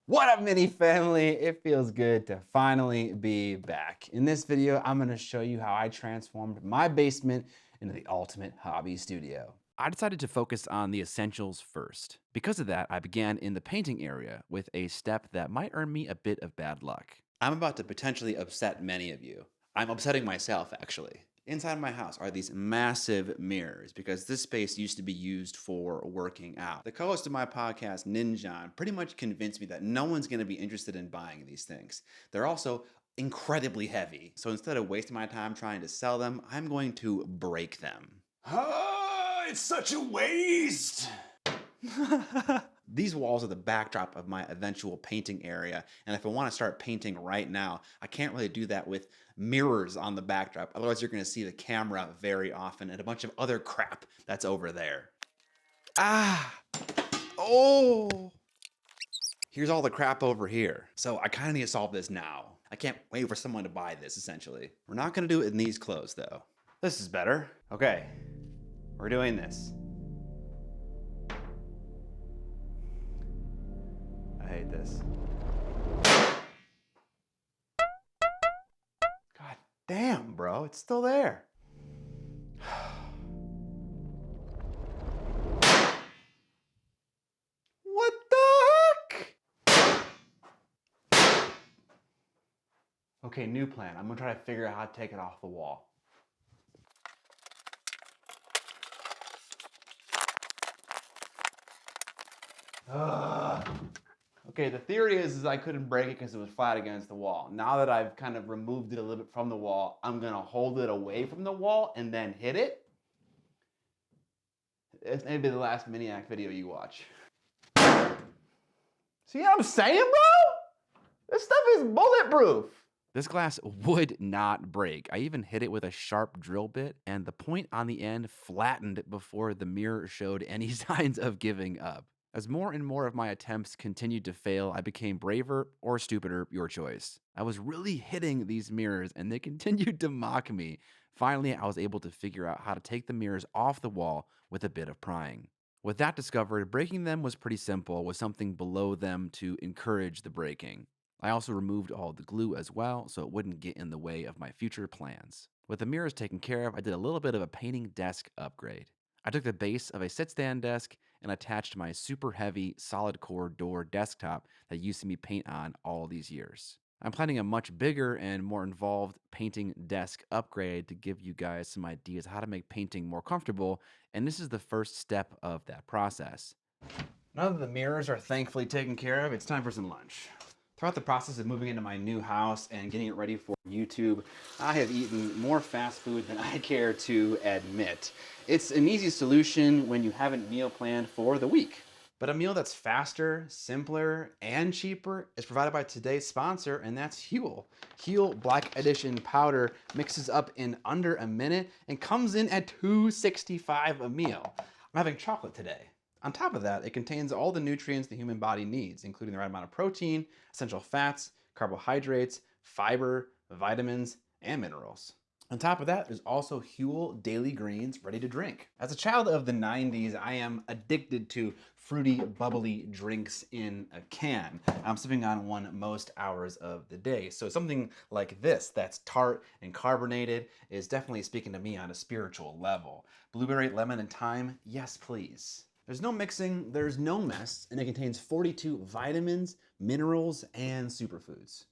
What up, Mini family? It feels good to finally be back. In this video, I'm gonna show you how I transformed my basement into the ultimate hobby studio. I decided to focus on the essentials first. Because of that, I began in the painting area with a step that might earn me a bit of bad luck. I'm about to potentially upset many of you. I'm upsetting myself, actually. Inside my house are these massive mirrors because this space used to be used for working out. The co-host of my podcast, Ninjan, pretty much convinced me that no one's going to be interested in buying these things. They're also incredibly heavy. So instead of wasting my time trying to sell them, I'm going to break them. It's such a waste! These walls are the backdrop of my eventual painting area, and if I want to start painting right now, I can't really do that with mirrors on the backdrop. Otherwise, you're going to see the camera very often and a bunch of other crap that's over there. Oh! Here's all the crap over here. So I kind of need to solve this now. I can't wait for someone to buy this, essentially. We're not going to do it in these clothes, though. This is better. Okay, we're doing this. I hate this. God damn, bro, it's still there. What the heck? Okay, new plan. I'm gonna try to figure out how to take it off the wall. Okay, the theory is I couldn't break it because it was flat against the wall. Now that I've kind of removed it a little bit from the wall, I'm gonna hold it away from the wall and then hit it. It's maybe the last Miniac video you watch. See what I'm saying, bro? This stuff is bulletproof. This glass would not break. I even hit it with a sharp drill bit, and the point on the end flattened before the mirror showed any signs of giving up. As more and more of my attempts continued to fail, I became braver or stupider, your choice. I was really hitting these mirrors, and they continued to mock me. Finally, I was able to figure out how to take the mirrors off the wall with a bit of prying. With that discovered, breaking them was pretty simple, with something below them to encourage the breaking. I also removed all the glue as well, so it wouldn't get in the way of my future plans. With the mirrors taken care of, I did a little bit of a painting desk upgrade. I took the base of a sit-stand desk and attached my super heavy solid core door desktop that you see me paint on all these years. I'm planning a much bigger and more involved painting desk upgrade to give you guys some ideas how to make painting more comfortable, and this is the first step of that process. Now that the mirrors are thankfully taken care of, it's time for some lunch. Throughout the process of moving into my new house and getting it ready for YouTube, I have eaten more fast food than I care to admit. It's an easy solution when you haven't meal planned for the week. But a meal that's faster, simpler, and cheaper is provided by today's sponsor, and that's Huel. Huel Black Edition powder mixes up in under a minute and comes in at $2.65 a meal. I'm having chocolate today. On top of that, it contains all the nutrients the human body needs, including the right amount of protein, essential fats, carbohydrates, fiber, vitamins, and minerals. On top of that, there's also Huel Daily Greens ready to drink. As a child of the 90s, I am addicted to fruity, bubbly drinks in a can. I'm sipping on one most hours of the day. So something like this that's tart and carbonated is definitely speaking to me on a spiritual level. Blueberry, lemon, and thyme, yes please. There's no mixing, there's no mess, and it contains 42 vitamins, minerals, and superfoods.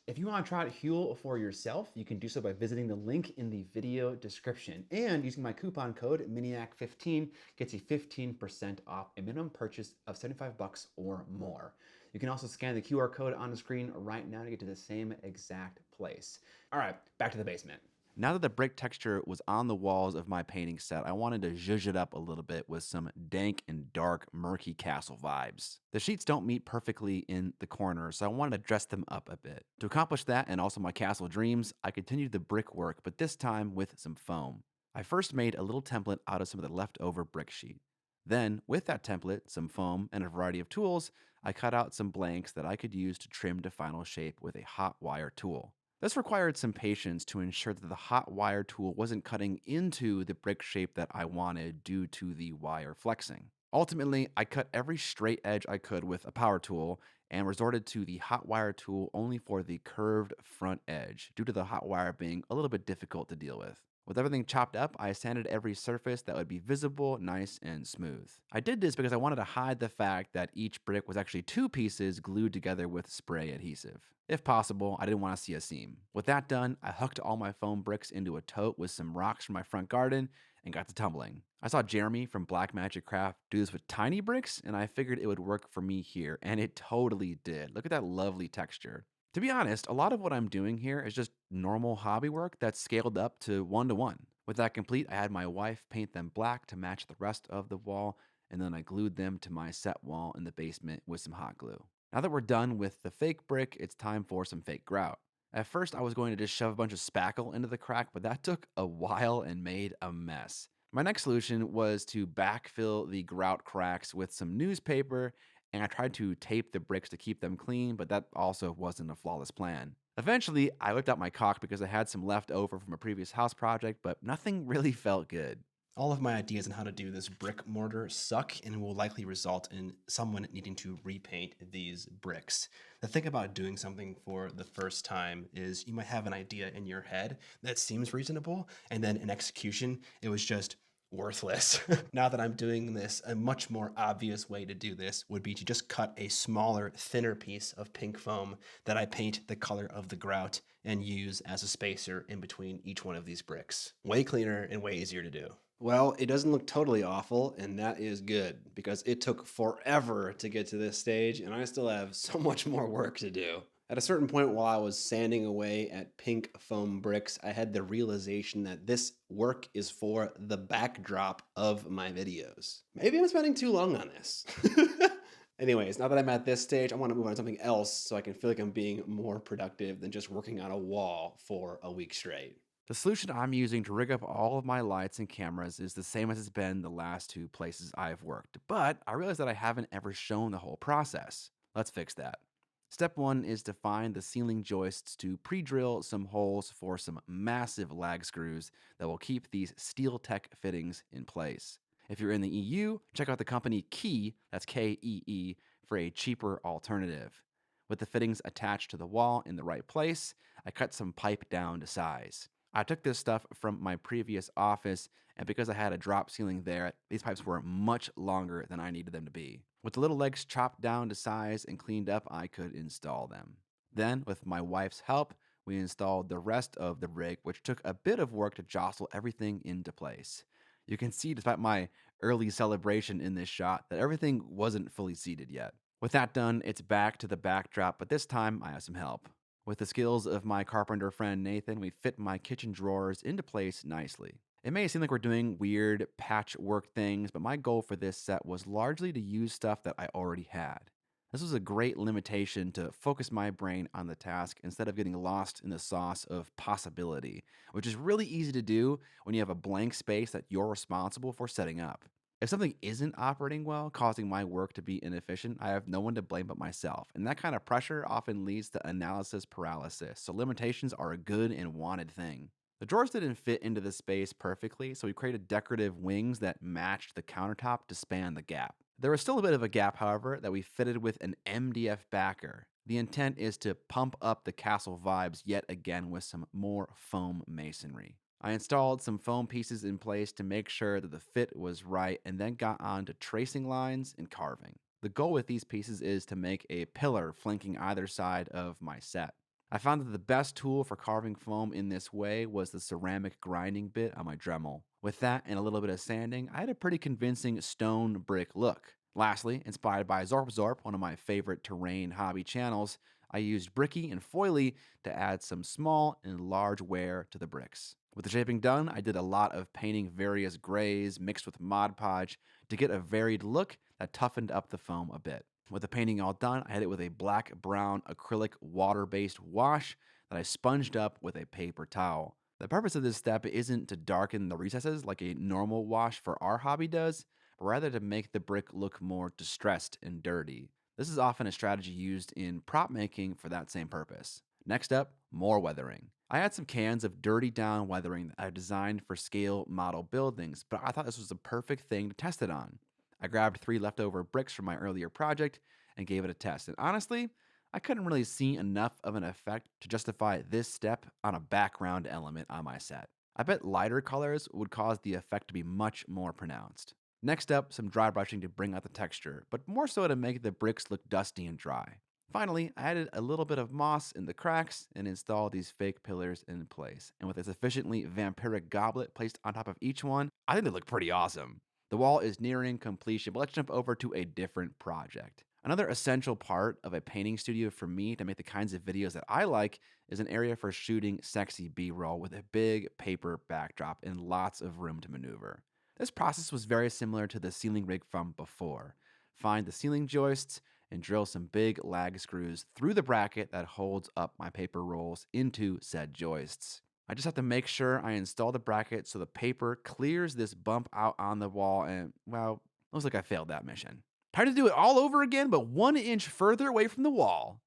If you want to try out Huel for yourself, you can do so by visiting the link in the video description. And using my coupon code Miniac15 gets you 15% off a minimum purchase of $75 or more. You can also scan the QR code on the screen right now to get to the same exact place. All right, back to the basement. Now that the brick texture was on the walls of my painting set, I wanted to zhuzh it up a little bit with some dank and dark, murky castle vibes. The sheets don't meet perfectly in the corners, so I wanted to dress them up a bit. To accomplish that and also my castle dreams, I continued the brickwork, but this time with some foam. I first made a little template out of some of the leftover brick sheet. Then, with that template, some foam, and a variety of tools, I cut out some blanks that I could use to trim to final shape with a hot wire tool. This required some patience to ensure that the hot wire tool wasn't cutting into the brick shape that I wanted due to the wire flexing. Ultimately, I cut every straight edge I could with a power tool, and resorted to the hot wire tool only for the curved front edge, due to the hot wire being a little bit difficult to deal with. With everything chopped up, I sanded every surface that would be visible, nice, and smooth. I did this because I wanted to hide the fact that each brick was actually two pieces glued together with spray adhesive. If possible, I didn't want to see a seam. With that done, I hooked all my foam bricks into a tote with some rocks from my front garden and got to tumbling. I saw Jeremy from Blackmagic Craft do this with tiny bricks, and I figured it would work for me here, and it totally did. Look at that lovely texture. To be honest, a lot of what I'm doing here is just normal hobby work that's scaled up to 1 to 1. With that complete, I had my wife paint them black to match the rest of the wall, and then I glued them to my set wall in the basement with some hot glue. Now that we're done with the fake brick, it's time for some fake grout. At first, I was going to just shove a bunch of spackle into the crack, but that took a while and made a mess. My next solution was to backfill the grout cracks with some newspaper, and I tried to tape the bricks to keep them clean, but that also wasn't a flawless plan. Eventually, I whipped out my caulk because I had some left over from a previous house project, but nothing really felt good. All of my ideas on how to do this brick mortar suck and will likely result in someone needing to repaint these bricks. The thing about doing something for the first time is you might have an idea in your head that seems reasonable, and then in execution, it was just worthless. Now that I'm doing this, a much more obvious way to do this would be to just cut a smaller, thinner piece of pink foam that I paint the color of the grout and use as a spacer in between each one of these bricks. Way cleaner and way easier to do. Well, it doesn't look totally awful, and that is good because it took forever to get to this stage, and I still have so much more work to do. At a certain point while I was sanding away at pink foam bricks, I had the realization that this work is for the backdrop of my videos. Maybe I'm spending too long on this. Anyways, now that I'm at this stage, I want to move on to something else so I can feel like I'm being more productive than just working on a wall for a week straight. The solution I'm using to rig up all of my lights and cameras is the same as it's been the last two places I've worked, but I realized that I haven't ever shown the whole process. Let's fix that. Step 1 is to find the ceiling joists to pre-drill some holes for some massive lag screws that will keep these steel tech fittings in place. If you're in the EU, check out the company Key, that's Kee, for a cheaper alternative. With the fittings attached to the wall in the right place, I cut some pipe down to size. I took this stuff from my previous office, and because I had a drop ceiling there, these pipes were much longer than I needed them to be. With the little legs chopped down to size and cleaned up, I could install them. Then, with my wife's help, we installed the rest of the rig, which took a bit of work to jostle everything into place. You can see, despite my early celebration in this shot, that everything wasn't fully seated yet. With that done, it's back to the backdrop, but this time I have some help. With the skills of my carpenter friend Nathan, we fit my kitchen drawers into place nicely. It may seem like we're doing weird patchwork things, but my goal for this set was largely to use stuff that I already had. This was a great limitation to focus my brain on the task instead of getting lost in the sauce of possibility, which is really easy to do when you have a blank space that you're responsible for setting up. If something isn't operating well, causing my work to be inefficient, I have no one to blame but myself. And that kind of pressure often leads to analysis paralysis, so limitations are a good and wanted thing. The drawers didn't fit into the space perfectly, so we created decorative wings that matched the countertop to span the gap. There was still a bit of a gap, however, that we fitted with an MDF backer. The intent is to pump up the castle vibes yet again with some more foam masonry. I installed some foam pieces in place to make sure that the fit was right and then got on to tracing lines and carving. The goal with these pieces is to make a pillar flanking either side of my set. I found that the best tool for carving foam in this way was the ceramic grinding bit on my Dremel. With that and a little bit of sanding, I had a pretty convincing stone brick look. Lastly, inspired by Zorp, one of my favorite terrain hobby channels, I used Bricky and Foily to add some small and large wear to the bricks. With the shaping done, I did a lot of painting various grays mixed with Mod Podge to get a varied look that toughened up the foam a bit. With the painting all done, I hit it with a black-brown acrylic water-based wash that I sponged up with a paper towel. The purpose of this step isn't to darken the recesses like a normal wash for our hobby does, but rather to make the brick look more distressed and dirty. This is often a strategy used in prop making for that same purpose. Next up, more weathering. I had some cans of dirty down weathering that I designed for scale model buildings, but I thought this was the perfect thing to test it on. I grabbed 3 leftover bricks from my earlier project and gave it a test. And honestly, I couldn't really see enough of an effect to justify this step on a background element on my set. I bet lighter colors would cause the effect to be much more pronounced. Next up, some dry brushing to bring out the texture, but more so to make the bricks look dusty and dry. Finally, I added a little bit of moss in the cracks and installed these fake pillars in place. And with a sufficiently vampiric goblet placed on top of each one, I think they look pretty awesome. The wall is nearing completion, but let's jump over to a different project. Another essential part of a painting studio for me to make the kinds of videos that I like is an area for shooting sexy B-roll with a big paper backdrop and lots of room to maneuver. This process was very similar to the ceiling rig from before. Find the ceiling joists and drill some big lag screws through the bracket that holds up my paper rolls into said joists. I just have to make sure I install the bracket so the paper clears this bump out on the wall and, well, looks like I failed that mission. Time to do it all over again, but 1 inch further away from the wall.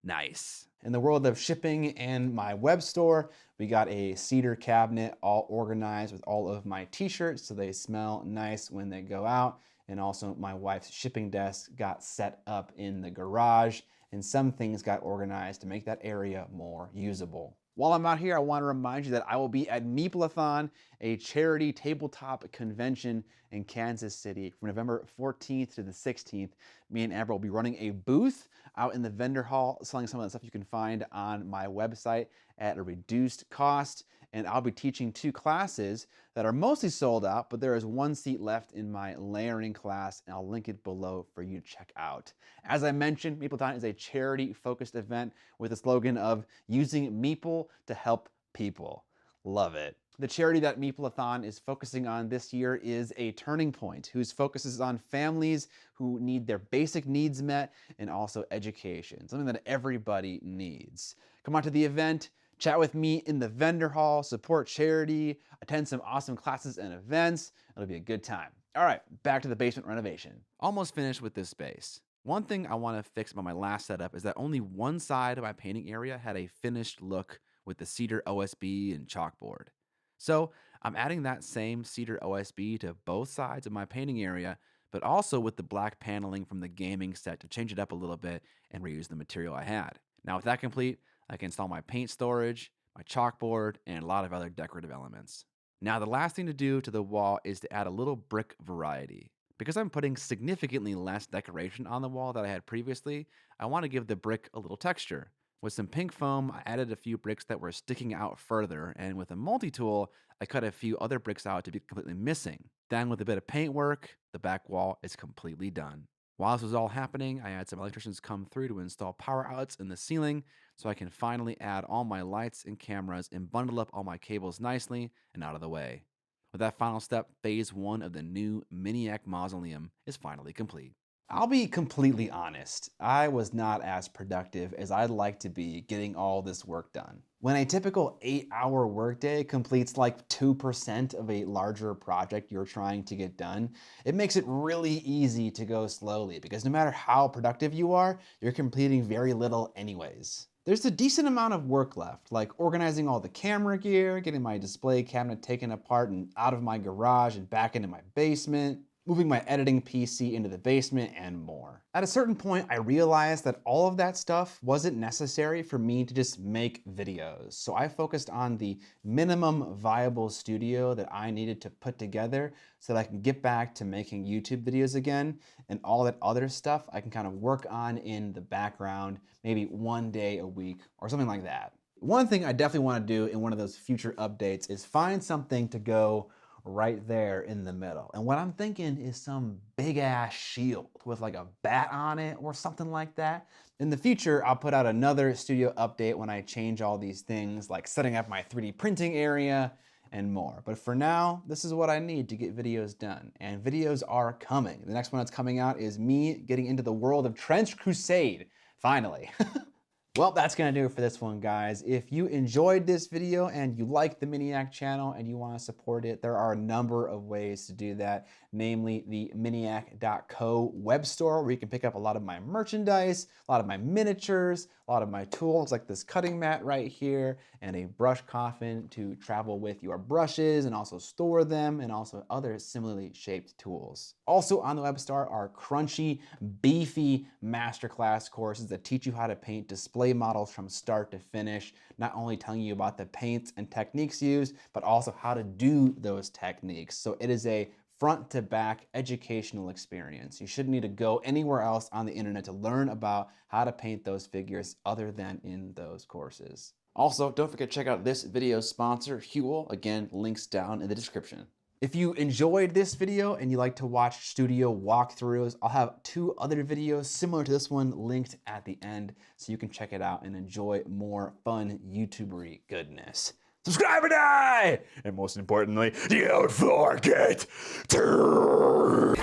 Nice. In the world of shipping and my web store, we got a cedar cabinet all organized with all of my t-shirts so they smell nice when they go out. And also my wife's shipping desk got set up in the garage and some things got organized to make that area more usable. While I'm out here, I want to remind you that I will be at Meeplathon, a charity tabletop convention in Kansas City from November 14th to the 16th. Me and Amber will be running a booth out in the vendor hall, selling some of the stuff you can find on my website at a reduced cost. And I'll be teaching 2 classes that are mostly sold out, but there is 1 seat left in my layering class, and I'll link it below for you to check out. As I mentioned, Meeplathon is a charity-focused event with the slogan of using Meeple to help people. Love it. The charity that Meeplathon is focusing on this year is A Turning Point, whose focus is on families who need their basic needs met and also education, something that everybody needs. Come on to the event, chat with me in the vendor hall, support charity, attend some awesome classes and events. It'll be a good time. All right, back to the basement renovation. Almost finished with this space. One thing I want to fix about my last setup is that only one side of my painting area had a finished look with the cedar OSB and chalkboard. So I'm adding that same cedar OSB to both sides of my painting area, but also with the black paneling from the gaming set to change it up a little bit and reuse the material I had. Now with that complete, I can install my paint storage, my chalkboard, and a lot of other decorative elements. Now the last thing to do to the wall is to add a little brick variety. Because I'm putting significantly less decoration on the wall than I had previously, I want to give the brick a little texture. With some pink foam, I added a few bricks that were sticking out further, and with a multi-tool, I cut a few other bricks out to be completely missing. Then with a bit of paint work, the back wall is completely done. While this was all happening, I had some electricians come through to install power outlets in the ceiling so I can finally add all my lights and cameras and bundle up all my cables nicely and out of the way. With that final step, phase 1 of the new Miniac mausoleum is finally complete. I'll be completely honest, I was not as productive as I'd like to be getting all this work done. When a typical 8-hour workday completes like 2% of a larger project you're trying to get done, it makes it really easy to go slowly because no matter how productive you are, you're completing very little anyways. There's a decent amount of work left, like organizing all the camera gear, getting my display cabinet taken apart and out of my garage and back into my basement, moving my editing PC into the basement, and more. At a certain point, I realized that all of that stuff wasn't necessary for me to just make videos. So I focused on the minimum viable studio that I needed to put together so that I can get back to making YouTube videos again, and all that other stuff I can kind of work on in the background, maybe 1 day a week or something like that. One thing I definitely want to do in one of those future updates is find something to go right there in the middle. And what I'm thinking is some big ass shield with like a bat on it or something like that. In the future, I'll put out another studio update when I change all these things, like setting up my 3D printing area and more. But for now, this is what I need to get videos done. And videos are coming. The next one that's coming out is me getting into the world of Trench Crusade, finally. Well, that's gonna do it for this one, guys. If you enjoyed this video and you like the Miniac channel and you wanna support it, there are a number of ways to do that, namely the miniac.co web store, where you can pick up a lot of my merchandise, a lot of my miniatures, a lot of my tools like this cutting mat right here, and a brush coffin to travel with your brushes and also store them, and also other similarly shaped tools. Also on the web store are crunchy, beefy masterclass courses that teach you how to paint display models from start to finish, not only telling you about the paints and techniques used, but also how to do those techniques. So it is a front to back educational experience. You shouldn't need to go anywhere else on the internet to learn about how to paint those figures other than in those courses. Also, don't forget to check out this video's sponsor, Huel. Again, links down in the description. If you enjoyed this video and you like to watch studio walkthroughs, I'll have 2 other videos similar to this one linked at the end so you can check it out and enjoy more fun YouTubery goodness. Subscribe or die! And most importantly, don't forget to...